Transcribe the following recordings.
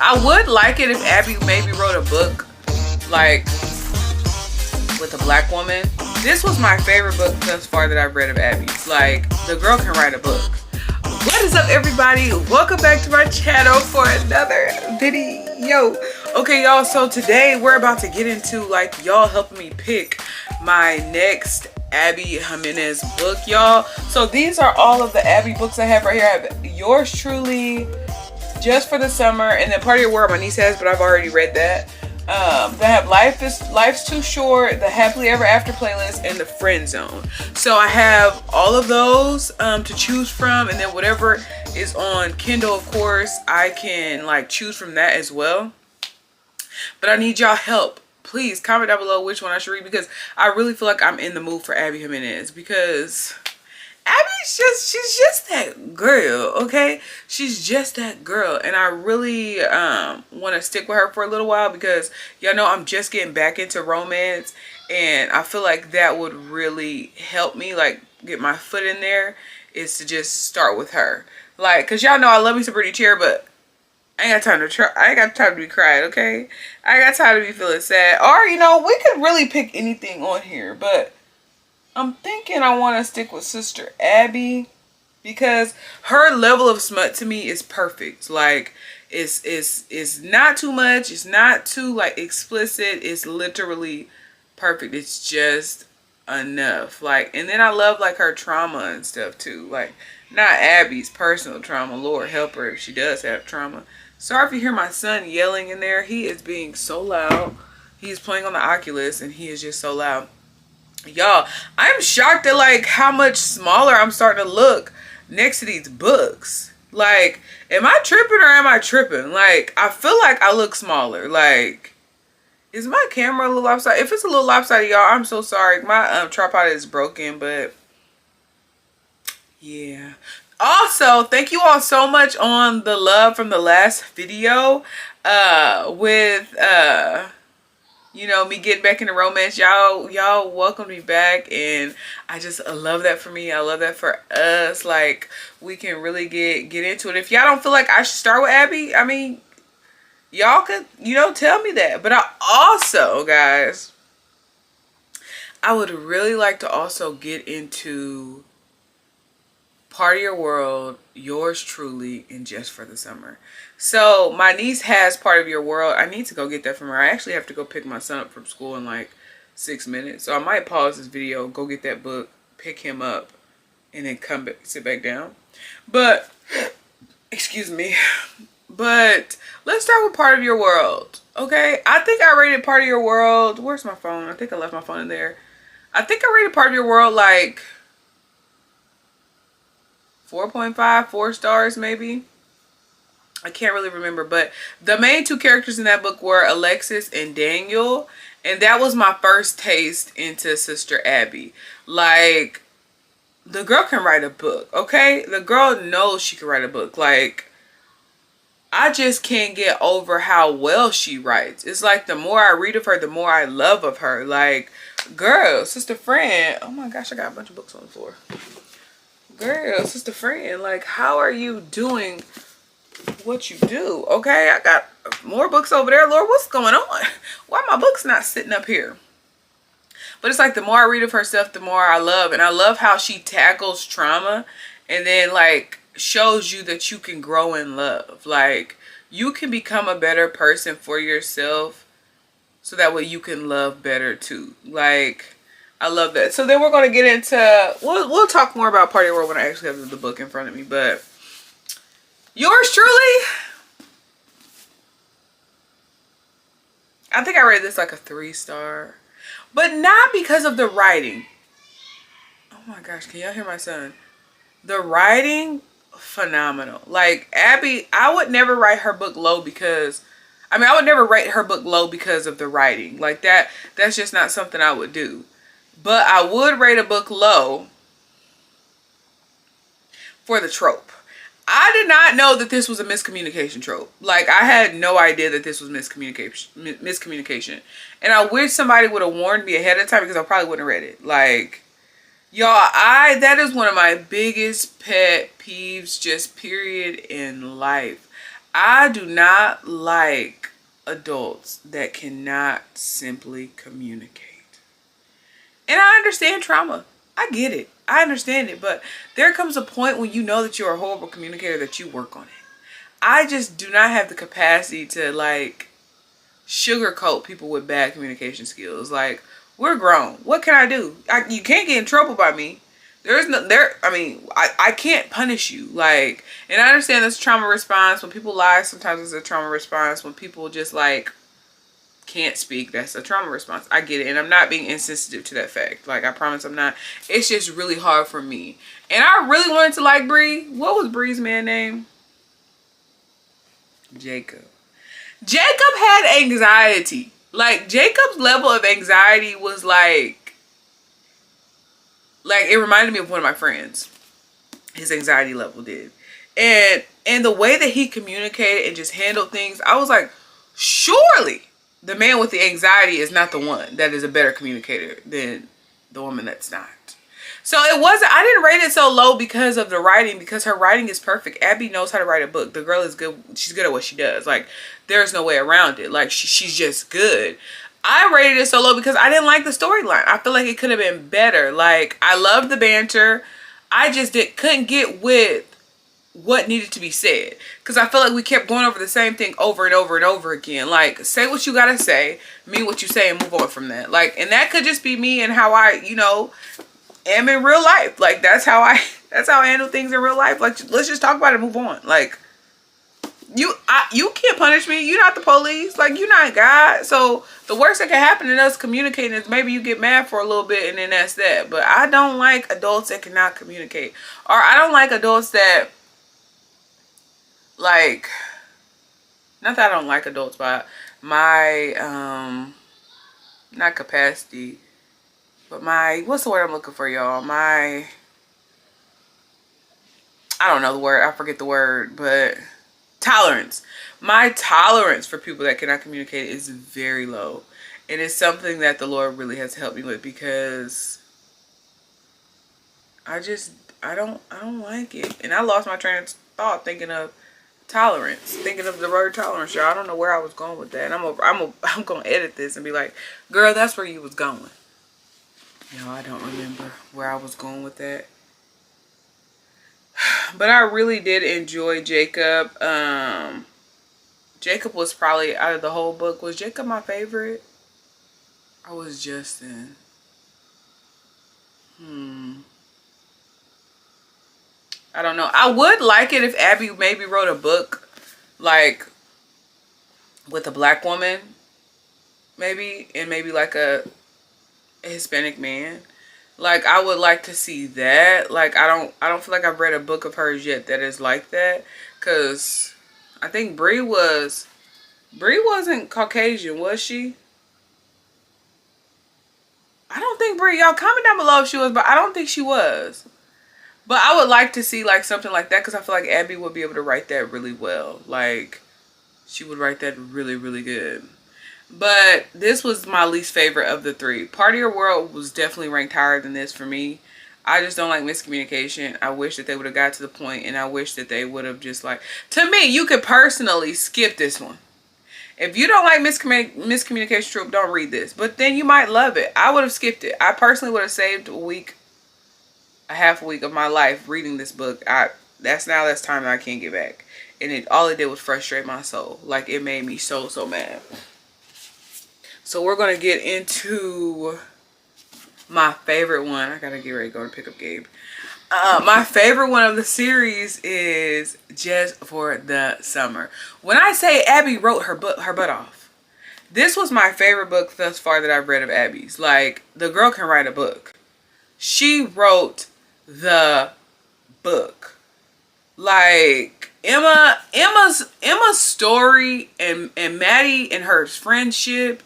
I would like it if Abby maybe wrote a book like with a black woman. This was my favorite book thus far that I've read of Abby's. Like, the girl can write a book. What is up, everybody? Welcome back to my channel for another video. Okay, y'all, so today we're about to get into like y'all helping me pick my next Abby Jimenez book, y'all. So these are all of the Abby books I have right here. I have Yours Truly, Just for the Summer, and then Part of Your World my niece has, but I've already read that. They have Life's Too Short, the Happily Ever After playlist, and the Friend Zone. So I have all of those to choose from, and then whatever is on Kindle, of course, I can like choose from that as well. But I need y'all help. Please comment down below which one I should read, because I really feel like I'm in the mood for Abby Jimenez, because she's just that girl, okay? She's just that girl, and I really want to stick with her for a little while, because y'all know I'm just getting back into romance, and I feel like that would really help me like get my foot in there, is to just start with her. Like, cause y'all know I love me some Pretty Chair, but I ain't got time to try. I ain't got time to be crying, okay? I ain't got time to be feeling sad. Or, you know, we could really pick anything on here, but I'm thinking I want to stick with Sister Abby, because her level of smut to me is perfect. Like, it's not too much. It's not too like explicit. It's literally perfect. It's just enough. Like, and then I love like her trauma and stuff too. Like, not Abby's personal trauma. Lord help her if she does have trauma. Sorry if you hear my son yelling in there. He is being so loud. He's playing on the Oculus and he is just so loud. Y'all, I'm shocked at like how much smaller I'm starting to look next to these books. Like, am I tripping or am I tripping? Like, I feel like I look smaller. Like, is my camera a little lopsided? If it's a little lopsided, y'all, I'm so sorry. My tripod is broken, but yeah. Also, thank you all so much on the love from the last video with you know, me getting back into romance. Y'all welcomed me back, and I just love that for me. I love that for us. Like, we can really get into it. If y'all don't feel like I should start with Abby, I mean, y'all could, you know, tell me that. But I also, guys, I would really like to also get into Part of Your World, Yours Truly, and Just for the Summer. So my niece has Part of Your World. I need to go get that from her. I actually have to go pick my son up from school in like 6 minutes. So I might pause this video, go get that book, pick him up, and then come back, sit back down. But, excuse me. But let's start with Part of Your World. Okay? I think I rated Part of Your World. Where's my phone? I think I left my phone in there. I think I rated Part of Your World like 4.5, 4 stars maybe. I can't really remember, but the main two characters in that book were Alexis and Daniel, and that was my first taste into Sister Abby. Like, the girl can write a book, okay? The girl knows she can write a book. Like, I just can't get over how well she writes. It's like the more I read of her, the more I love of her. Like, girl, sister friend. Oh my gosh, I got a bunch of books on the floor. Girl, sister friend, like, how are you doing what you do? Okay, I got more books over there. Lord, what's going on? Why are my books not sitting up here? But it's like the more I read of her stuff, the more I love. And I love how she tackles trauma and then like shows you that you can grow in love. Like, you can become a better person for yourself so that way you can love better too. Like, I love that. So then we're going to get into, we'll talk more about Part of Your World when I actually have the book in front of me. But Yours Truly, I think I rated this like a 3-star. But not because of the writing. Oh my gosh, can y'all hear my son? The writing, phenomenal. Like, Abby, I would never write her book low because, I mean, I would never rate her book low because of the writing. Like, that's just not something I would do. But I would rate a book low for the trope. I did not know that this was a miscommunication trope. Like, I had no idea that this was miscommunication. And I wish somebody would have warned me ahead of time, because I probably wouldn't have read it. Like, y'all, that is one of my biggest pet peeves, just period, in life. I do not like adults that cannot simply communicate. And I understand trauma. I get it. I understand it. But there comes a point when you know that you're a horrible communicator that you work on it. I just do not have the capacity to like sugarcoat people with bad communication skills. Like, we're grown. What can I do? You can't get in trouble by me. I can't punish you. Like, and I understand that's a trauma response. When people lie, sometimes it's a trauma response. When people just like can't speak, that's a trauma response. I get it. And I'm not being insensitive to that fact. Like, I promise I'm not. It's just really hard for me. And I really wanted to like Bree. What was Bree's man name? Jacob. Jacob had anxiety. Like, Jacob's level of anxiety was like it reminded me of one of my friends. His anxiety level did. And the way that he communicated and just handled things, I was like, surely the man with the anxiety is not the one that is a better communicator than the woman that's not. So I didn't rate it so low because of the writing, because her writing is perfect. Abby knows how to write a book. The girl is good. She's good at what she does. Like, there's no way around it. Like, she's just good. I rated it so low because I didn't like the storyline. I feel like it could have been better. Like, I loved the banter. I just couldn't get with what needed to be said. Because I feel like we kept going over the same thing over and over and over again. Like, say what you gotta say, mean what you say, and move on from that. Like, and that could just be me and how I, am in real life. Like, that's how I handle things in real life. Like, let's just talk about it and move on. Like, you can't punish me. You're not the police. Like, you're not God. So the worst that can happen in us communicating is maybe you get mad for a little bit and then that's that. But I don't like adults that cannot communicate. Or I don't like adults that, like, not that I don't like adults, but my, not capacity, but what's the word I'm looking for, y'all? I don't know the word. I forget the word, but tolerance. My tolerance for people that cannot communicate is very low. And it's something that the Lord really has helped me with, because I don't like it. And I lost my train of thought thinking of tolerance, thinking of the word tolerance, y'all. I don't know where I was going with that. And I'm going to edit this and be like, girl, that's where you was going. I don't remember where I was going with that. But I really did enjoy Jacob. Jacob was probably, out of the whole book, was Jacob my favorite? Or was Justin? I don't know. I would like it if Abby maybe wrote a book, like, with a black woman, maybe, and maybe like a Hispanic man. Like, I would like to see that. Like, I don't feel like I've read a book of hers yet that is like that, because I think Bree wasn't Caucasian, was she? I don't think Bree, y'all comment down below if she was, but I don't think she was. But I would like to see like something like that, because I feel like Abby would be able to write that really well. Like, she would write that really, really good. But this was my least favorite of the three. Part of Your World was definitely ranked higher than this for me. I just don't like miscommunication. I wish that they would have got to the point, and I wish that they would have just like, to me, you could personally skip this one. If you don't like miscommunication trope, don't read this. But then you might love it. I would have skipped it. I personally would have saved a half a week of my life reading this book. That's time that I can't get back. And all it did was frustrate my soul. Like, it made me so mad. So we're going to get into my favorite one. I got to get ready to go and pick up Gabe. My favorite one of the series is Just for the Summer. When I say Abby wrote her butt off, this was my favorite book thus far that I've read of Abby's. Like, the girl can write a book. She wrote the book. Like, Emma's story and Maddie and her friendship,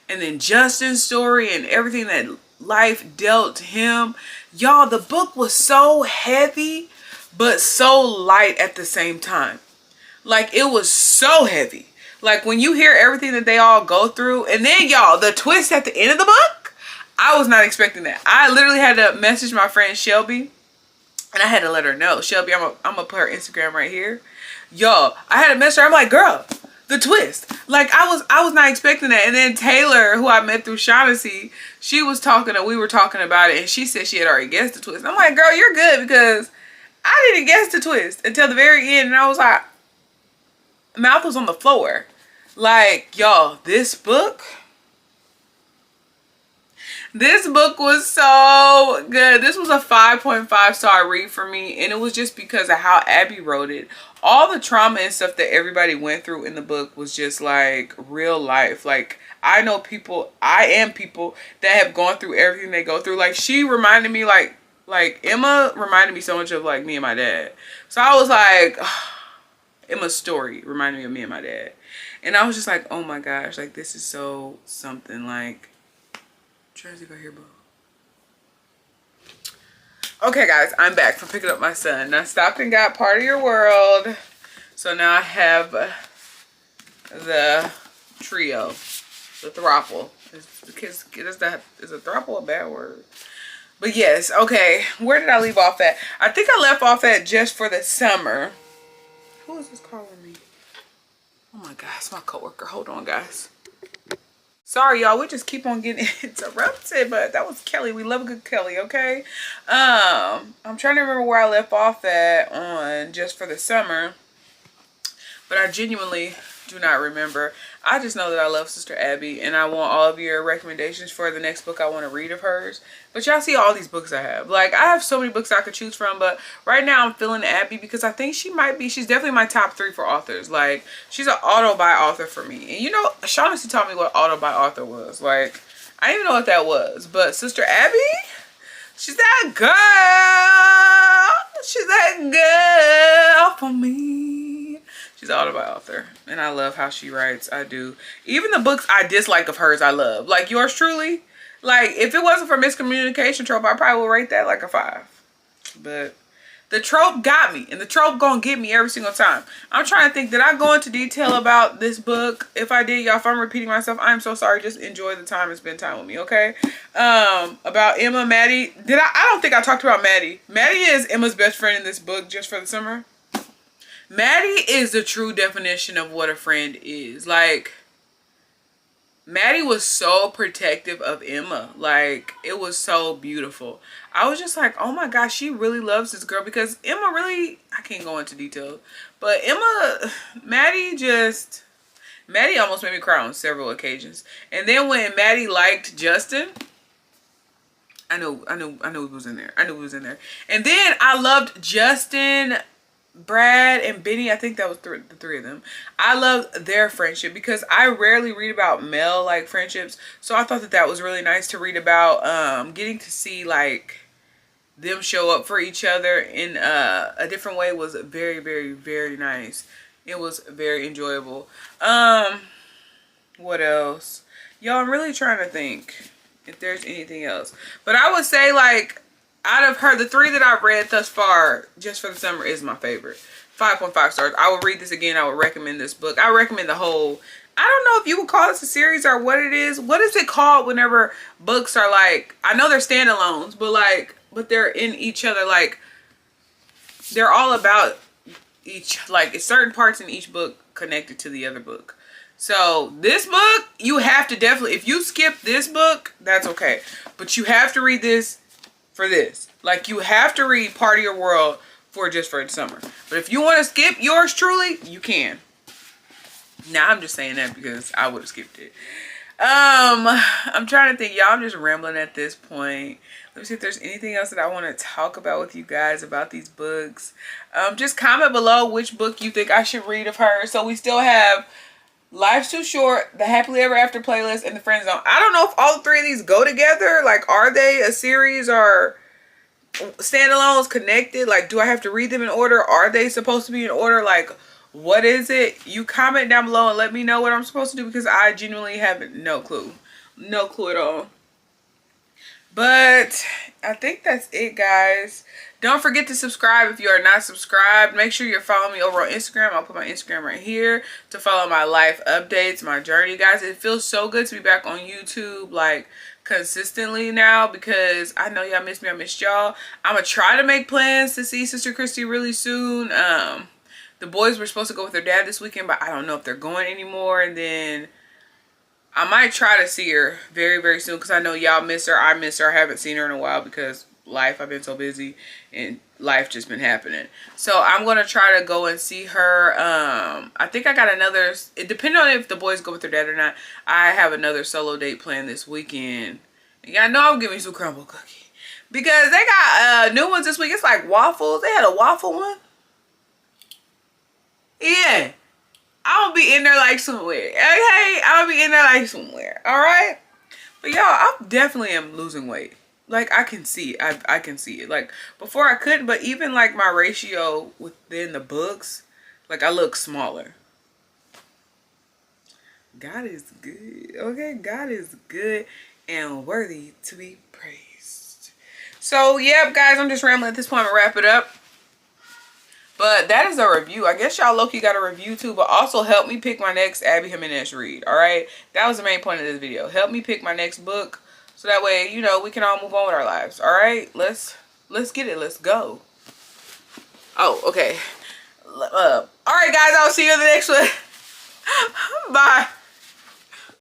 and then Justin's story and everything that life dealt him. Y'all, the book was so heavy, but so light at the same time. Like, it was so heavy. Like, when you hear everything that they all go through, and then, y'all, the twist at the end of the book, I was not expecting that. I literally had to message my friend Shelby, and I had to let her know. Shelby, I'm gonna put her Instagram right here. Y'all, I had a message. I'm like, girl, the twist. Like, I was not expecting that. And then Taylor, who I met through Shaughnessy, she was talking, and we were talking about it, and she said she had already guessed the twist. I'm like, girl, you're good, because I didn't guess the twist until the very end, and I was like, mouth was on the floor. Like, y'all, this book was so good. This was a 5.5 star read for me, and it was just because of how Abby wrote it. All the trauma and stuff that everybody went through in the book was just like real life. Like, I am people that have gone through everything they go through. Like, she reminded me, like Emma reminded me so much of like me and my dad. So I was like, Emma's story reminded me of me and my dad. And I was just like, oh my gosh, like, this is so something. Like, trying to go here, boo. Okay, guys, I'm back from picking up my son. I stopped and got Part of Your World. So now I have the trio, the throuple. Is a throuple a bad word? But yes, okay. Where did I leave off at? I think I left off at Just for the Summer. Who is this calling me? Oh my God, it's my coworker. Hold on, guys. Sorry, y'all. We just keep on getting interrupted, but that was Kelly. We love a good Kelly, okay? I'm trying to remember where I left off at on Just for the Summer, but I genuinely do not remember. I just know that I love Sister Abby, and I want all of your recommendations for the next book I want to read of hers. But y'all see all these books I have. Like, I have so many books I could choose from, but right now I'm feeling Abby because I think she's definitely my top 3 for authors. Like, she's an auto-buy author for me. And you know, Shaughnessy taught me what auto-buy author was. Like, I didn't even know what that was. But Sister Abby, she's that girl. She's that girl for me. She's an auto-buy author, and I love how she writes. I do. Even the books I dislike of hers, I love. Like yours truly. Like, if it wasn't for miscommunication trope, I probably would rate that like a 5. But the trope got me, and the trope gonna get me every single time. I'm trying to think, did I go into detail about this book? If I did, y'all, if I'm repeating myself, I'm so sorry. Just enjoy the time and spend time with me, okay? About Emma, Maddie. I don't think I talked about Maddie. Maddie is Emma's best friend in this book, Just for the Summer. Maddie is the true definition of what a friend is. Like, Maddie was so protective of Emma. Like, it was so beautiful. I was just like, oh my gosh, she really loves this girl, because Emma really, I can't go into detail, but Maddie almost made me cry on several occasions. And then when Maddie liked Justin, I knew he was in there. I knew he was in there. And then I loved Justin, Brad, and Benny. I think that was the 3 of them. I love their friendship because I rarely read about male like friendships, so I thought that was really nice to read about. Getting to see like them show up for each other in a different way was very, very, very nice. It was very enjoyable. What else, y'all? I'm really trying to think if there's anything else, but I would say, like, out of her, the 3 that I've read thus far, Just for the Summer is my favorite. 5.5 stars. I would read this again. I would recommend this book. I recommend the whole, I don't know if you would call this a series or what it is. What is it called whenever books are like, I know they're standalones, but they're in each other. Like, they're all about each, like, certain parts in each book connected to the other book. So this book, you have to definitely, if you skip this book, that's okay. But you have to read this for this. Like, you have to read Part of Your World for Just for the Summer. But if you want to skip yours truly, you can. Now, I'm just saying that because I would have skipped it. I'm trying to think, y'all. I'm just rambling at this point. Let me see if there's anything else that I want to talk about with you guys about these books. Just comment below which book you think I should read of her. So we still have Life's Too Short, the Happily Ever After playlist, and the Friend Zone. I don't know if all 3 of these go together. Like, are they a series or standalones connected? Like, do I have to read them in order? Are they supposed to be in order? Like, what is it? You comment down below and let me know what I'm supposed to do, because I genuinely have no clue. No clue at all. But I think that's it, guys. Don't forget to subscribe if you are not subscribed. Make sure you're following me over on Instagram. I'll put my Instagram right here to follow my life updates, my journey, guys. It feels so good to be back on YouTube, like, consistently now, because I know y'all miss me. I missed y'all. I'm gonna try to make plans to see Sister Christy really soon. the boys were supposed to go with their dad this weekend, but I don't know if they're going anymore. And then I might try to see her very, very soon because I know y'all miss her. I miss her. I haven't seen her in a while because life, I've been so busy and life just been happening. So I'm going to try to go and see her. I think I got another, it depends on if the boys go with their dad or not. I have another solo date planned this weekend. Y'all know I'm giving you some crumble cookie because they got new ones this week. It's like waffles. They had a waffle one. Yeah. I'll be in there like somewhere. Okay? I'll be in there like somewhere. Alright? But y'all, I definitely am losing weight. Like, I can see it. I can see it. Like, before I couldn't, but even like my ratio within the books, like I look smaller. God is good. Okay? God is good and worthy to be praised. So, yep, guys, I'm just rambling at this point. I'm gonna wrap it up. But that is a review. I guess y'all low-key got a review too, but also help me pick my next Abby Jimenez read, alright? That was the main point of this video. Help me pick my next book so that way, you know, we can all move on with our lives, alright? Let's get it. Let's go. Oh, okay. Alright, guys, I'll see you in the next one. Bye.